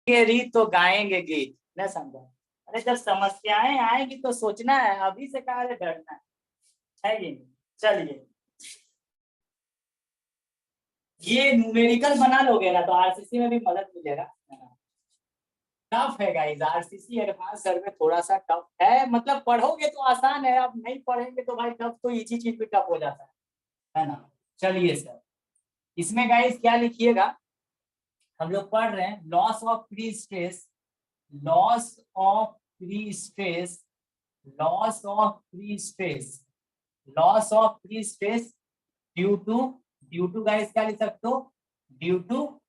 रीत तो गाएंगे गीत, न समझा। अरे जब समस्याएं आएंगी तो सोचना है, अभी से कहा डरना है ये। चलिए, ये न्यूमेरिकल बना लोगे ना तो आरसीसी में भी मदद मिलेगा। टफ है गाइस, आरसीसी एडवांस सर्वे थोड़ा सा टफ है, मतलब पढ़ोगे तो आसान है, अब नहीं पढ़ेंगे तो भाई टफ तो इजी चीज भी टफ हो जाता है ना। चलिए सर, इसमें गाइस क्या लिखिएगा, हम लोग पढ़ रहे हैं loss of free stress, loss of free stress, loss of free stress, loss of free stress due to, due to guys क्या लिख सकते हो, due to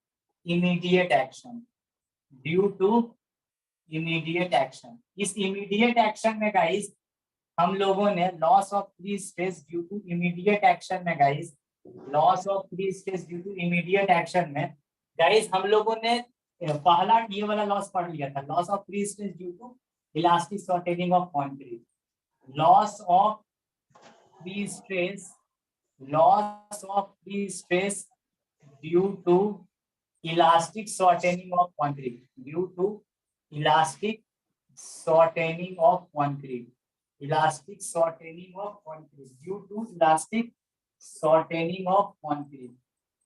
immediate action, due to immediate action. इस इमीडिएट एक्शन में guys हम लोगों ने loss of free space due to immediate action में guys, loss of free space due to immediate action में गाइस हम लोगों ने पहला ये वाला लॉस पढ़ लिया था, loss of free space due to elastic shortening of concrete, loss of free stress, loss of free stress due to elastic shortening of concrete, due to elastic shortening of concrete, elastic shortening of concrete, due to elastic shortening of concrete,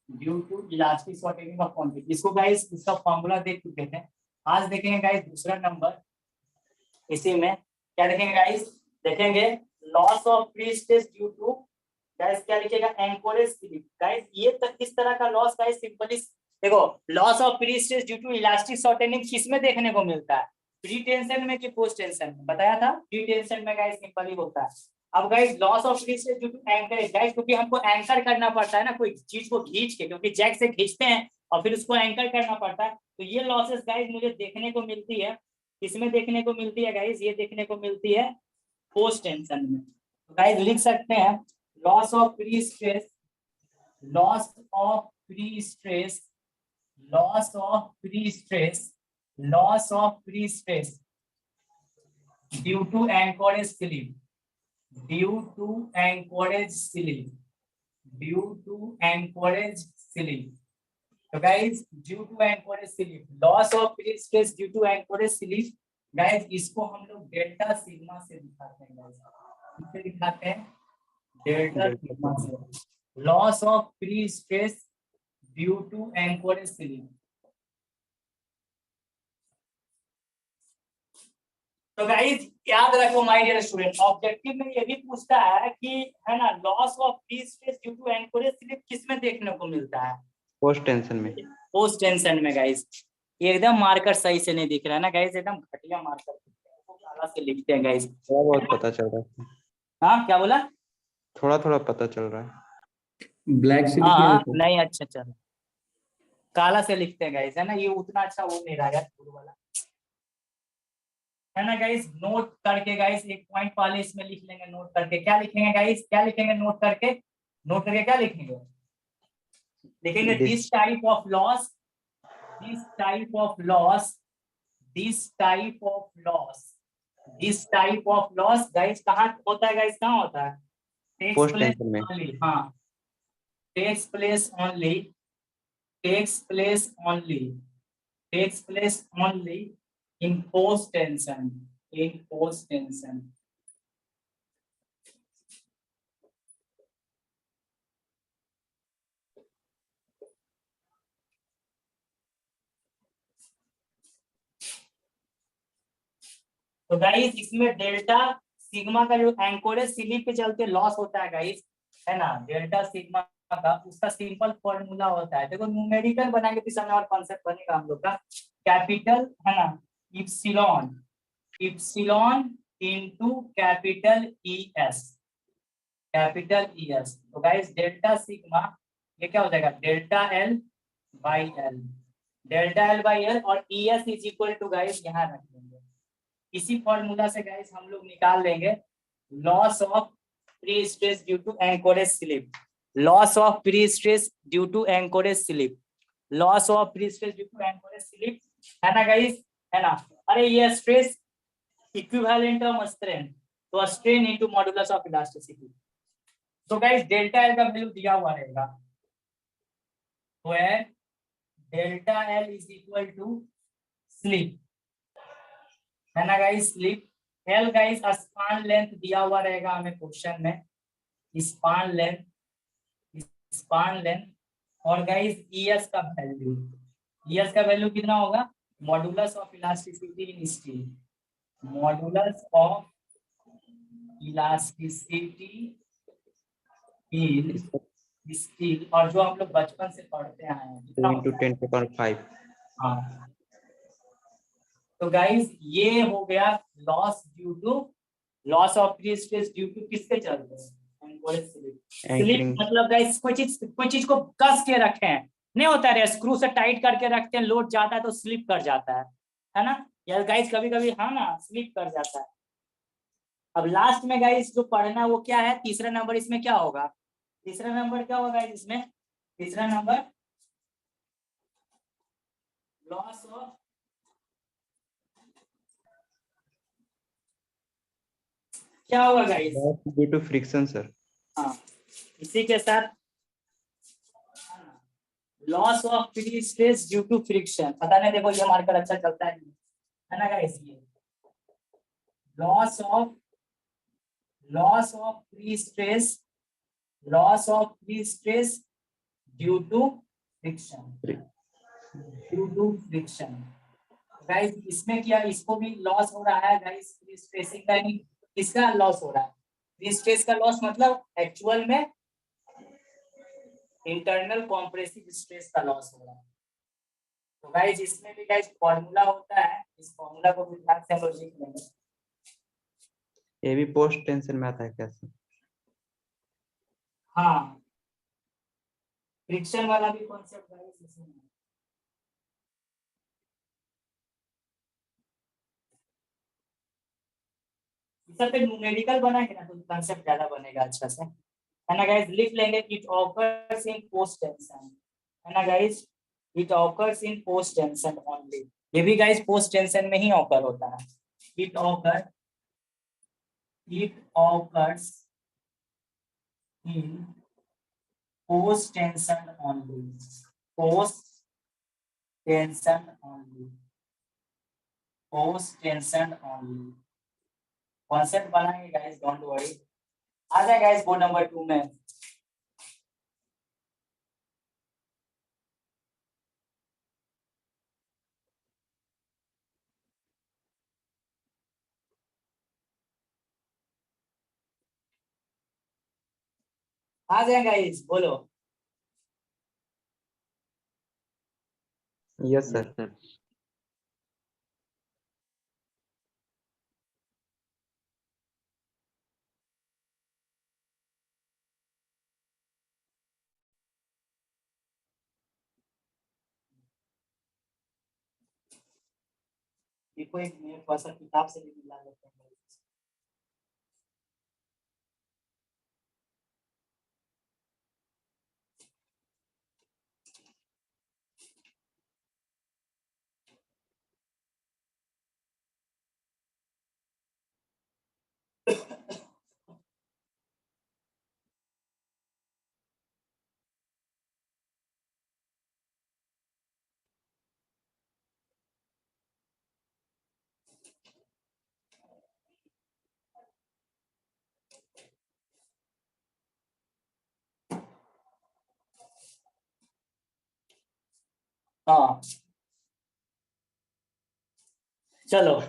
due to elastic shortening of concrete। इसको guys इसका formula देख चुके थे, आज देखेंगे guys दूसरा number. इसी में क्या देखेंगे गाइस, देखेंगे loss of free space due to, guys क्या लिखेगा, एंकोरेज स्लिप। गाइस ये तक इस तरह का लॉस गाइस सिंपली देखो, loss of free space due to elastic shortening किसमें देखने को मिलता है, प्री टेंशन में कि पोस्ट टेंशन में, बताया था प्री टेंशन में गाइस सिंपली होता है। अब guys loss of free space due to anchorage guys, क्योंकि हमको एंकर करना पड़ता है ना कोई चीज को खींच के, क्योंकि जैक से खींचते हैं और फिर उसको एंकर करना पड़ता है, तो ये लॉसेस गाइस मुझे देखने को मिलती है, इसमें देखने को मिलती है गाइस, ये देखने को मिलती है पोस्ट टेंशन में। तो गाइस लिख सकते हैं loss of free stress, loss of free stress, loss of free stress, loss of free stress due to anchorage slip, due to anchorage slip, due to anchorage slip. तो guys due to anchorage slip, loss of free stress due to anchorage slip, guys इसको हम लोग delta sigma से दिखाते हैं guys, किससे दिखाते हैं, डेल्टा सिग्मा से, loss of free stress due to anchorage slip. तो गाइस याद रखो माय डियर स्टूडेंट, ऑब्जेक्टिव में ये भी पूछता है कि है ना, loss of free space due to anchorage slip किस में देखने को मिलता है, पोस्ट टेंशन में, पोस्ट टेंशन में। गाइस एकदम मार्कर सही से नहीं दिख रहा है ना गाइस, एकदम घटिया मार्कर काला से लिखते हैं गाइस, थोड़ा बहुत पता चल रहा है। हाँ क्या बोला, थोड़ा थोड़ा पता चल रहा है, ब्लैक से हाँ नहीं अच्छा चलो, काला से लिखते हैं गाइस, है ना, ये उतना अच्छा हो नहीं रहा है ब्लू वाला, है ना गाइस। नोट करके गाइस एक पॉइंट पहले इसमें लिख लेंगे, नोट करके क्या लिखेंगे गाइस, क्या लिखेंगे नोट करके, नोट करके क्या लिखेंगे, लिखेंगे this type of loss, this type of loss, this type of loss, this type of loss guys कहाँ होता है, गाइस कहाँ होता है, टेक्स प्लेस ओनली, हाँ takes place only, takes place only, takes place only in post tension, in post tension। तो गाइस इसमें डेल्टा सिग्मा का जो एंकोरेज स्लिप के चलते लॉस होता है गाइस, है ना, डेल्टा सिग्मा का उसका सिंपल फॉर्मूला होता है, देखो न्यूमेरिकल बनाएंगे तो समय और कॉन्सेप्ट बनेगा हम लोग का, कैपिटल है ना epsilon, epsilon into capital E S, capital E S. तो गाइस डेल्टा सिग्मा ये क्या हो जाएगा, delta L by L, delta L by L, और E S is equal to guys यहाँ रख लेंगे, इसी फॉर्मूला से गाइस हम लोग निकाल लेंगे loss of free stress due to anchorage slip, loss of free stress due to anchorage slip, loss of free stress due to anchorage slip, है ना गाइस, है ना। अरे ये स्ट्रेस इक्विवेलेंट ऑफ स्ट्रेन, तो strain into modulus of elasticity. तो guys delta L का value दिया हुआ रहेगा, तो है delta L is equal to slip, है ना guys, slip. L guys span length दिया हुआ रहेगा हमें क्वेश्चन में, स्पान लेंथ, स्पान लेंथ। और गाइस ईएस का वैल्यू, ईएस का वैल्यू कितना होगा, modulus of elasticity in steel, modulus of elasticity इन इसका स्टील, और जो हम लोग बचपन से पढ़ते आए हैं 2 कितना into होता है? 10⁵ हाँ, तो गाइस ये हो गया loss due to, loss of free space due to किसके चलते हैं, स्लिप। एंकरिंग। मतलब गाइस कोई चीज को कस के रखे हैं, नहीं होता है स्क्रू से टाइट करके रखते हैं, लोड जाता है तो स्लिप कर जाता है ना यार गाइस, कभी कभी हाँ ना स्लिप कर जाता है। अब लास्ट में गाइस जो पढ़ना है वो क्या है, तीसरा नंबर इसमें क्या होगा, तीसरा नंबर क्या होगा गाइस इसमें, तीसरा नंबर लॉस ऑफ, क्या होगा guys, loss due to friction sir. हाँ इसी के साथ loss of free space due to friction, पता नहीं देखो ये मार्कर अच्छा चलता है ना गाइस, ये loss of free space, loss of free space due to friction, due to friction. Guys इसमें क्या, इसको भी लॉस हो रहा है गाइस, फ्री स्पेसिंग का नहीं, किसका लॉस हो रहा है, फ्री स्पेस का लॉस, मतलब एक्चुअल में इंटरनल कॉम्प्रेसिव स्ट्रेस का लॉस हो रहा है। तो गाइस इसमें भी गाइस फॉर्मूला होता है, इस फॉर्मूला को भी ध्यान से हम लोग लिख लेंगे। ये भी पोस्ट टेंशन में आता है क्या सर? हाँ फ्रिक्शन वाला भी कॉन्सेप्ट गाइस इसमें है। इस पे न्यूमेरिकल बनाएंगे ना तो कॉन्सेप्ट ज्यादा बनेगा अच्छा से, है ना गाइस, लिख लेंगे it occurs in post tension, है ना guys, it occurs in post tension only, ये भी गाइस पोस्ट टेंशन में ही ऑकर होता है, it occur, it occurs in post tension only, post tension only, post tension only, concept बनाएंगे guys, don't worry. आ जाए guys board number 2 में, आ जाए guys बोलो। Yes sir. ये कोई मेरे पास किताब से भी मिला लेते हैं। हाँ चलो,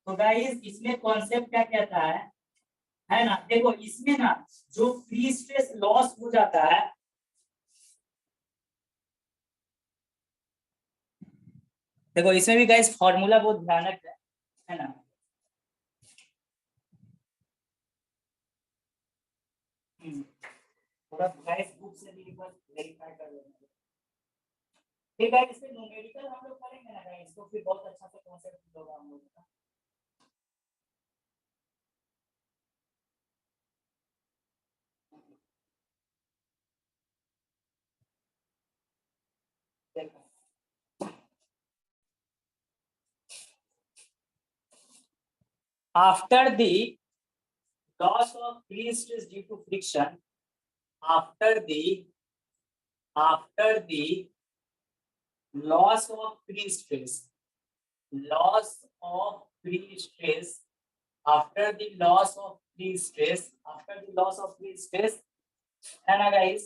तो गाइस इसमें कॉन्सेप्ट क्या कहता है ना, देखो इसमें ना जो फ्री स्ट्रेस लॉस हो जाता है, देखो इसमें भी गाइस फॉर्मूला बहुत भयानक है ना, थोड़ा गाइस बुक से भी एक बार वेरीफाई कर लेना। ठीक है, इसमें न्यूमेरिकल हम लोग करेंगे ना गाइस, तो फिर बहुत अच्छा से कॉन्सेप्ट होगा हम लोग का। after the loss of free stress due to friction, after the loss of free stress, after the loss of free stress, है ना guys,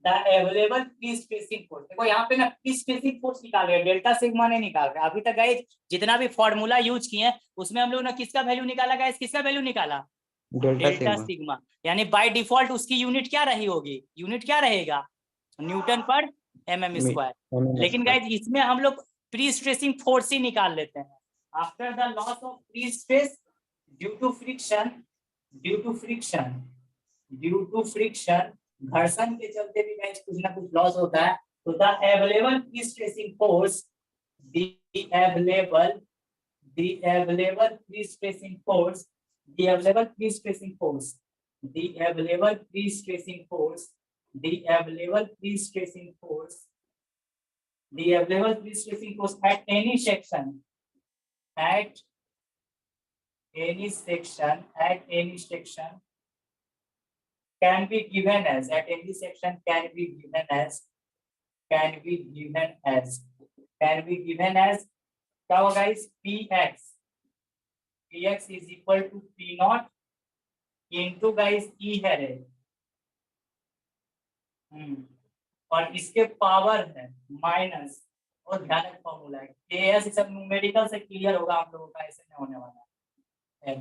the available free spacing force. देखो यहाँ पे ना फ्री स्पेसिंग फोर्स निकाल रहे हैं, डेल्टा सिग्मा नहीं निकाल रहे। अभी तक गाइस जितना भी फॉर्मूला यूज किए उसमें हम लोग ने किसका वैल्यू निकाला गाइस, किसका वैल्यू निकाला, डेल्टा सिग्मा। यानी बाय डिफॉल्ट उसकी यूनिट क्या रही होगी, यूनिट क्या रहेगा, न्यूटन पर mm स्क्वायर। लेकिन गाइस इसमें हम लोग प्री स्ट्रेसिंग फोर्स ही निकाल लेते हैं। After the loss of free stress due to friction, घर्षण के चलते भी गाइस कुछ ना कुछ लॉस होता है। तो the available free stressing force, the available free stressing force, the available free stressing force at any section can be given as, क्या होगा इस px is equal to p naught into guys E है रे, और इसके power है minus, और ध्यान रख फॉर्मूला है ks, सब न्यूमेरिकल से क्लियर होगा आप लोगों का, ऐसे नहीं होने वाला है।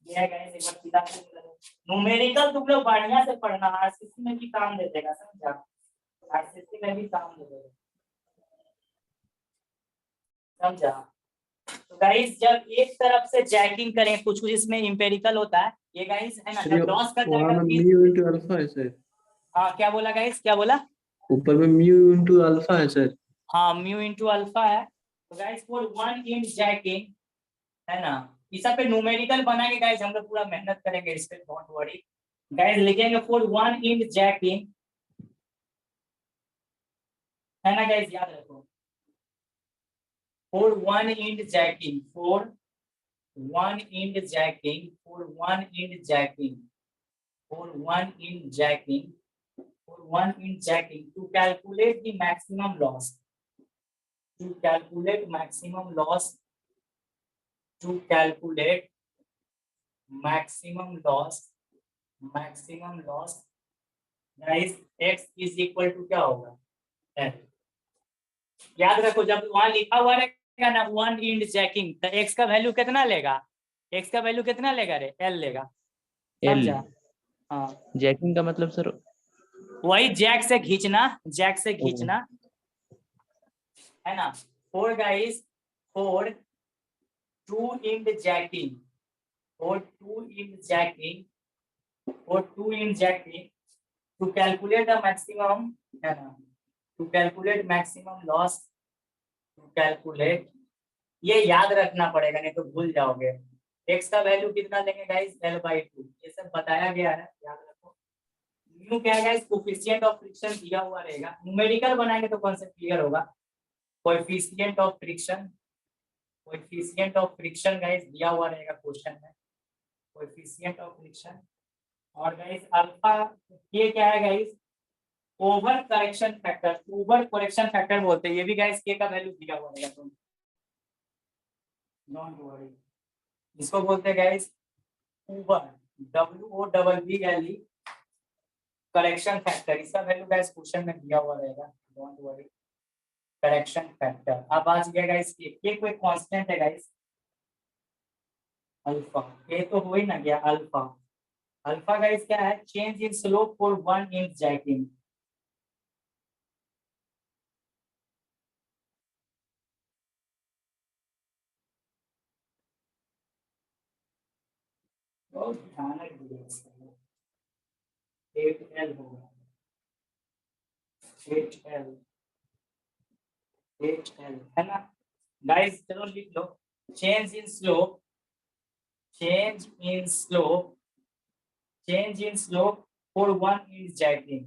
ये है गाइस, एक बार सीधा न्यूमेरिकल तुम लोग बढ़िया से पढ़ना, आरसीसी में भी काम दे देगा, समझा, आरसीसी में भी काम दे देगा, समझा। तो गाइस जब एक तरफ से जैकिंग करें, कुछ कुछ इसमें इंपेरिकल होता है ये गाइस, है ना, जब लॉस कर जाएगा म्यू इनटू अल्फा है सर। हाँ क्या बोला गाइस, क्या बोला, ऊपर में म्यू इनटू अल्फा है सर। हाँ म्यू इनटू अल्फा है। तो guys for one in jacking, है ना, इस पे न्यूमेरिकल बनाएंगे गाइस, हम लोग पूरा मेहनत करेंगे इस पे, डोंट वरी गाइस। लिखेंगे फॉर वन इन जैकिंग, है ना गाइस, याद रखो for one end jacking, for one end jacking to calculate the maximum loss, guys x is equal to क्या होगा, f। याद रखो जब वहां लिखा हुआ रहेगा ना वन इंड जैकिंग, तो x का वैल्यू कितना लेगा, x का वैल्यू कितना लेगा रे, l लेगा, समझा। हाँ जैकिंग का मतलब सर वही जैक से खींचना, है ना। For guys, for two end jacking to calculate the maximum, है ना, टू कैलकुलेट मैक्सिमम लॉस, ये याद रखना पड़ेगा नहीं तो भूल जाओगे। x का वैल्यू कितना लेंगे गाइस, l/2, ये सब बताया गया है, याद रखो। न्यू क्या है गाइस, कोएफिशिएंट ऑफ फ्रिक्शन दिया हुआ रहेगा, न्यूमेरिकल बनाएंगे तो कॉन्सेप्ट क्लियर होगा। कोएफिशिएंट ऑफ फ्रिक्शन गाइस दिया हुआ रहेगा क्वेश्चन में, कोएफिशिएंट ऑफ फ्रिक्शन। और गाइस अल्फा ये क्या है गाइस, ओवर करेक्शन फैक्टर बोलते हैं, ये भी गाइस के का वैल्यू दिया हुआ रहेगा, तुम डोंट वरी, इसको बोलते हैं guys over, WOWVLE correction factor, इसका वैल्यू गाइस क्वेश्चन में दिया हुआ रहेगा, डोंट वरी। करेक्शन फैक्टर अब आज गया गाइस, के कोई कांस्टेंट है गाइस, अल्फा, ये तो हो ही ना गया अल्फा गाइस क्या है, change in slope for one in jacking. बहुत ध्यान रखिए, 8L होगा, 8L है ना गाइस, चलो लिख लो, change in slope for one end jacking,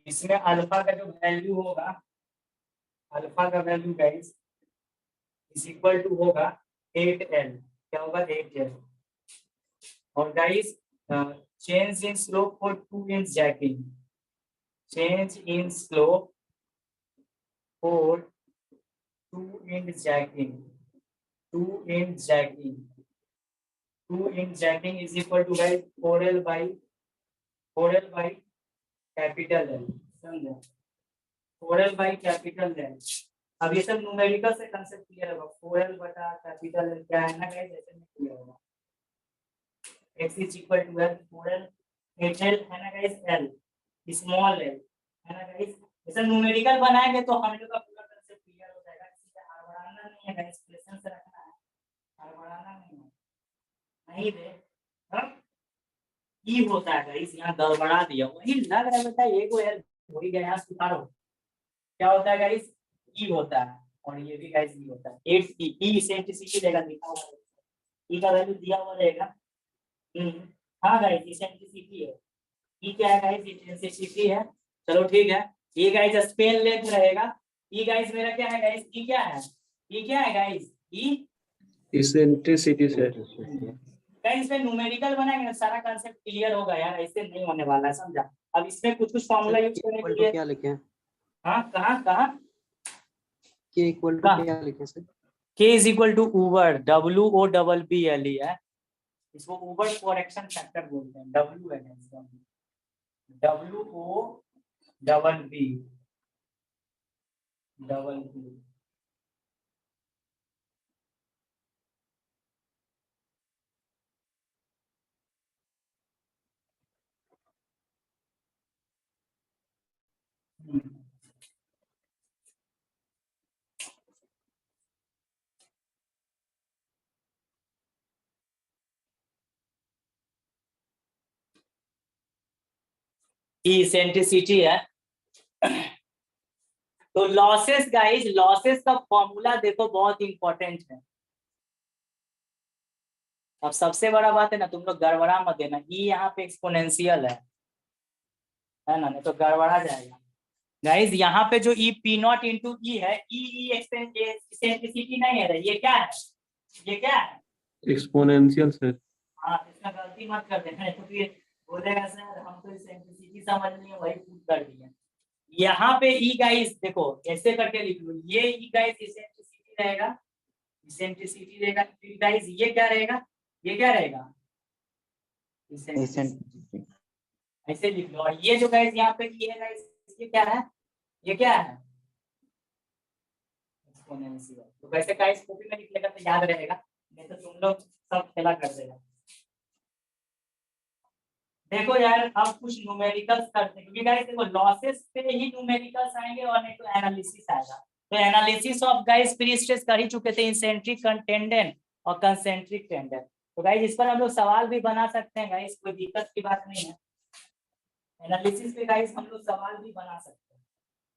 इसमें अल्फा का जो वैल्यू होगा, अल्फा का value guys is equal to होगा 8L, क्या होगा 8L। और guys change in slope for 2 inch jacking, change in slope for 2 inch jacking, 2 inch jacking, 2 inch jacking is equal to guys 4L by capital L, समझे, 4L by capital L। अब ये सब numerical से concept clear होगा, 4L बटा capital L क्या है ना गाइस, ऐसे में क्लियर होगा। x is equal to L 4L 8L है ना गाइस, L स्मॉल l है ना गाइस। ऐसा न्यूमेरिकल बनाएंगे तो हम लोग का पूरा कांसेप्ट क्लियर हो जाएगा। इससे हड़बड़ाना नहीं है गाइस, पेशेंस रखना है, हड़बड़ाना नहीं है, नहीं रे हाँ ई होता है गाइस, यहाँ गड़बड़ा दिया, वही लग रहा है बेटा ये को यार हो ही गया, सुधारो। क्या होता है गाइस, ई होता है, और ये भी गाइस ई होता है। 8 ई इसेंट्रिसिटी देगा, लिखा हुआ है ई का वैल्यू दिया हुआ रहेगा। हाँ गाइस इसेंट्रिसिटी है, ई क्या है गाइस, इसेंट्रिसिटी है। चलो ठीक है, ये गाइस स्पेन लेंथ रहेगा। ई गाइस मेरा क्या है गाइस, ई क्या है, ई क्या है गाइस, ई इसेंट्रिसिटी सर। गाइस इसमें न्यूमेरिकल बनाएंगे ना सारा कांसेप्ट क्लियर होगा यार, ऐसे नहीं होने वाला है, समझा। अब इसमें कुछ कुछ फार्मूला यूज करने के लिए क्या लिखे हैं? हाँ कहाँ कहाँ के इक्वल टू क्या लिखे sir? K is equal to wobble, WOBBLE है, इसको ऊबर करेक्शन फैक्टर बोलते हैं, W है इसका, WOBBB। इसेंट्रिसिटी है। तो लॉसेस गाइस, लॉसेस का फॉर्मूला देखो बहुत इंपॉर्टेंट है। अब सबसे बड़ा बात है ना, तुम लोग गड़बड़ा मत देना, ई यहाँ पे एक्सपोनेंशियल है ना, नहीं तो गड़बड़ा जाएगा गाइस। यहाँ पे जो ई पी नॉट इंटू ई है, ई इसेंट्रिसिटी नहीं है, ये क्या है, ये क्या है, एक्सपोनेंशियल सर। हाँ इसमें गलती मत कर देना, तो फिर बोलेगा सर हम तो इसेंट्रिसिटी समझ नहीं वही पूछ कर दिए। यहाँ पे ई गाइस देखो ऐसे करके लिख लो, ये ई गाइस इसेंट्रिसिटी रहेगा, इसेंट्रिसिटी रहेगा, फिर गाइस ये क्या रहेगा, ये क्या रहेगा, इसेंट्रिसिटी, ऐसे लिख लो। और ये जो गाइस यहाँ पे ई है गाइस, ये क्या है, ये क्या है, एक्सपोनेंशियल। तो वैसे गाइस कॉपी में लिख लेगा तो याद रहेगा, नहीं तो तुम लोग सब खेला कर देगा। देखो यार अब कुछ न्यूमेरिकल्स करते हैं, क्योंकि गाइस देखो लॉसेस पे ही न्यूमेरिकल्स आएंगे और नहीं तो एनालिसिस आएगा। तो analysis of guys pre stress कर ही चुके थे, इंसेंट्रिक टेंडेंट और कंसेंट्रिक टेंडेंट। तो गाइस इस पर हम लोग सवाल भी बना सकते हैं गाइस, कोई दिक्कत की बात नहीं है। एनालिसिस पे गाइस हम लोग सवाल भी बना सकते हैं,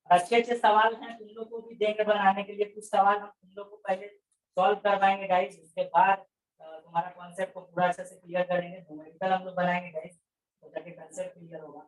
अच्छे अच्छे सवाल हैं, तुम लोग को भी देंगे बनाने के लिए। कुछ सवाल हम तुम लोग को पहले सॉल्व करवाएंगे गाइस, उसके बाद तुम्हारा कॉन्सेप्ट को पूरा अच्छे से क्लियर करेंगे, न्यूमेरिकल हम लोग बनाएंगे गाइस, तो ताकि कंसेप्ट क्लियर होगा।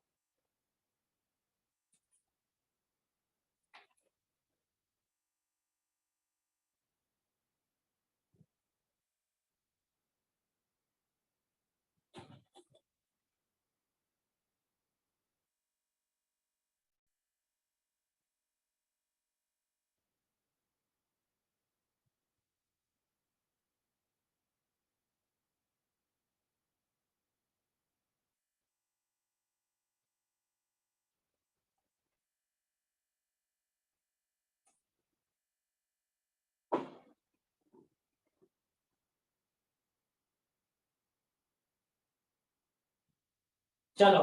चलो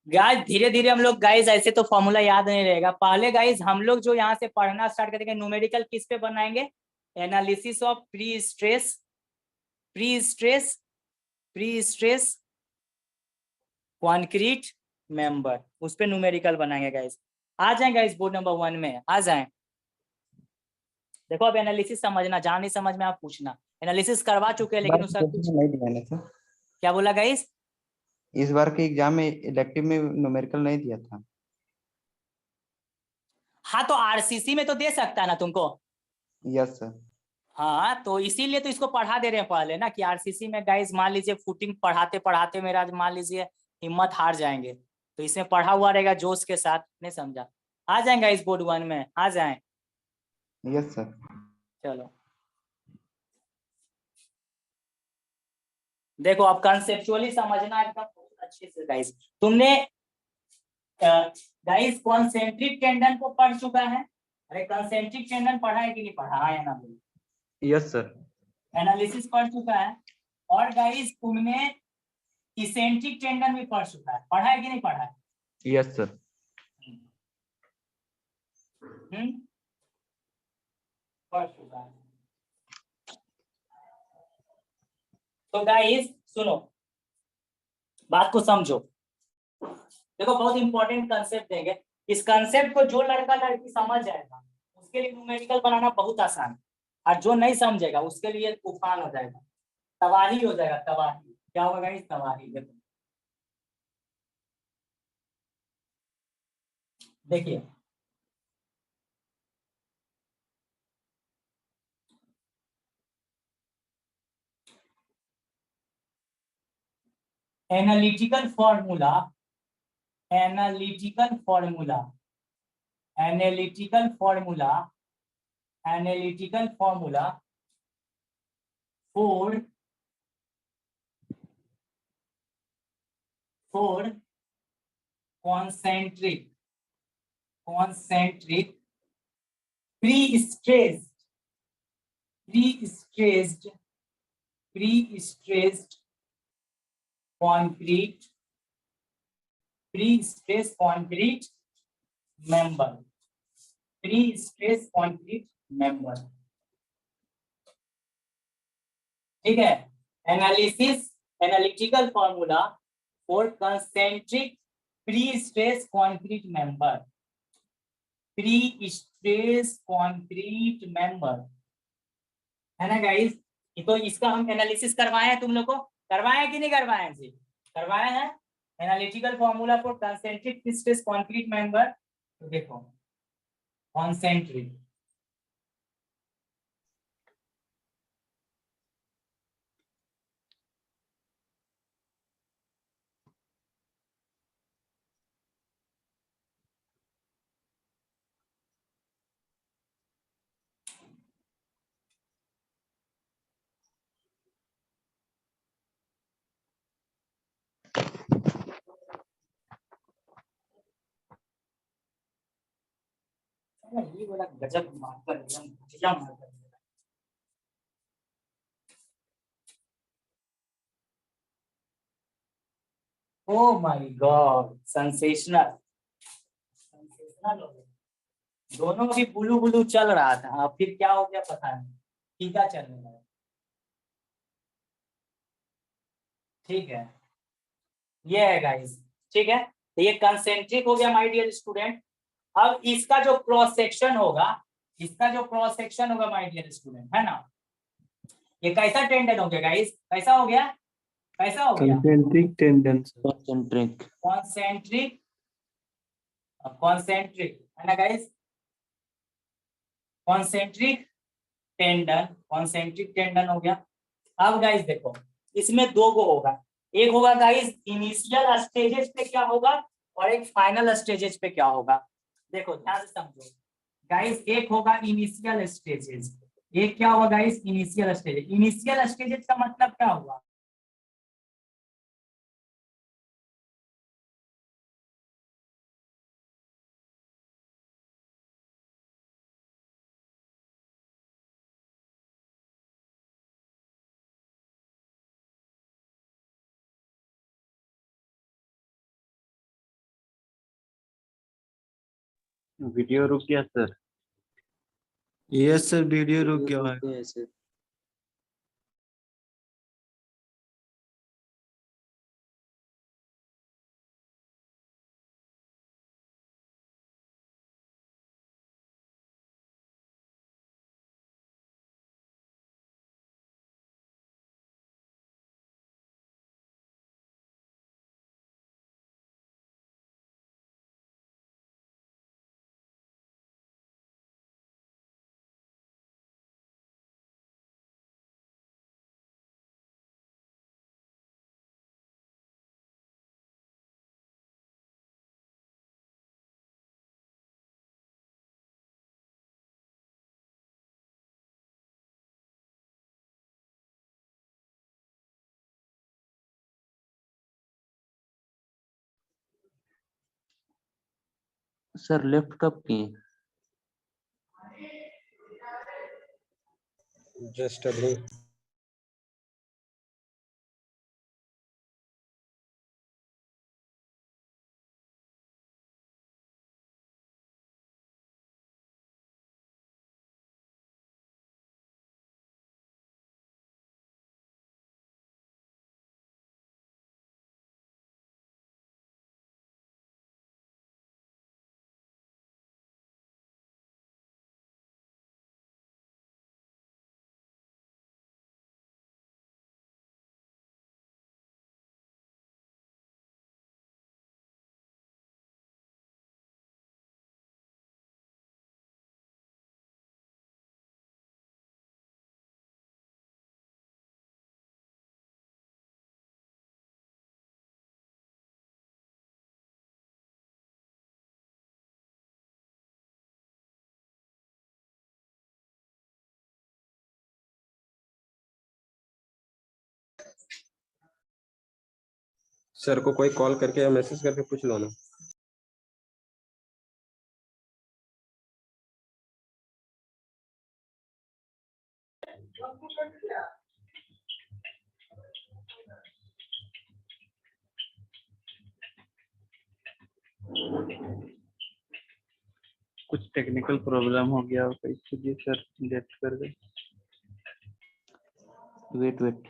गाइस धीरे धीरे हम लोग गाइस, ऐसे तो फॉर्मूला याद नहीं रहेगा। पहले गाइस हम लोग जो यहाँ से पढ़ना स्टार्ट करेंगे, न्यूमेरिकल किस पे बनाएंगे, analysis of pre stress, pre stress, pre stress concrete member, उस पे न्यूमेरिकल बनाएंगे गाइस। आ जाए गाइस बोर्ड नंबर 1 में आ जाए। देखो अब एनालिसिस समझना, जहाँ नहीं समझ में आप पूछना, एनालिसिस करवा चुके हैं लेकिन उसका कुछ नहीं दिया ना था। क्या बोला गाइस, इस बार के एग्जाम में इलेक्टिव में न्यूमेरिकल नहीं दिया था। हाँ तो आरसीसी में तो दे सकता है ना तुमको। Yes sir. हाँ तो इसीलिए तो इसको पढ़ा दे रहे हैं पहले ना, कि आरसीसी में गाइस मान लीजिए फुटिंग पढ़ाते पढ़ाते मेरा मान लीजिए हिम्मत हार जाएंगे, तो इसमें पढ़ा हुआ रहेगा जोश के साथ। नहीं समझा? आ जाएंगा इस बोर्ड 1 में, आ जाए। Yes sir. चलो देखो, अब कंसेप्चुअली समझना एकदम बहुत अच्छे से गाइस। तुमने गाइस कॉन्सेंट्रिक टेंडन को पढ़ चुका है? अरे कॉन्सेंट्रिक टेंडन पढ़ा है कि नहीं पढ़ा है ना? Yes sir. एनालिसिस पढ़ चुका है। और गाइस तुमने इसेंट्रिक टेंडन भी पढ़ चुका है, पढ़ा है कि नहीं पढ़ा है? Yes sir. पढ़ चुका है। तो गाइस सुनो, बात को समझो। देखो बहुत इंपॉर्टेंट कंसेप्ट देंगे। इस कंसेप्ट को जो लड़का लड़की समझ जाएगा उसके लिए न्यूमेरिकल बनाना बहुत आसान है, और जो नहीं समझेगा उसके लिए तूफान हो जाएगा, तबाही हो जाएगा, तबाही। क्या होगा गाइस? तबाही। देखो देखिए, analytical formula, analytical formula, analytical formula, analytical formula for concentric, concentric pre-stressed, pre-stressed, pre-stressed concrete, pre-stressed concrete member, pre-stressed concrete member। ठीक है? Analysis, analytical formula for concentric pre-stress concrete member, pre-stress concrete member, है ना guys? तो इसका हम analysis करवाए हैं, तुम लोग को करवाए हैं कि नहीं करवाए हैं जी? करवाए हैं। Analytical formula for concentric pre-stress concrete member. तो देखो कंसेंट्रिक, ये वाला गजब मार्कर एकदम बढ़िया marker. Oh my God, sensational, sensational हो गया। दोनों भी ब्लू ब्लू चल रहा था, अब फिर क्या हो गया पता नहीं, फीका चलने लगा। ठीक है, ये है गाइस। ठीक है, तो ये कंसेंट्रिक हो गया माय डियर स्टूडेंट। अब इसका जो क्रॉस सेक्शन होगा, इसका जो क्रॉस सेक्शन होगा माय डियर स्टूडेंट, है ना, ये कैसा टेंडन हो गया गाइस? कैसा हो गया? कैसा हो गया? Concentric tendon, sir. Concentric. Concentric, concentric है ना guys? Concentric tendon, concentric tendon हो गया। अब गाइस देखो, इसमें दो गो होगा। एक होगा गाइस इनिशियल स्टेजेस पे क्या होगा, और एक फाइनल स्टेजेस पे क्या होगा। देखो ध्यान से समझो गाइस, एक होगा इनिशियल स्टेजेस, एक क्या होगा guys? Initial stages. Initial stages का मतलब क्या हुआ? वीडियो रुक गया सर। यस सर, वीडियो रुक गया है। ऐसे सर लेफ्ट कब किए? जस्ट अभी। सर को कोई कॉल करके या मैसेज करके पूछ लो ना। कुछ टेक्निकल प्रॉब्लम हो गया होगा इसलिए सर लेट कर गए। Wait wait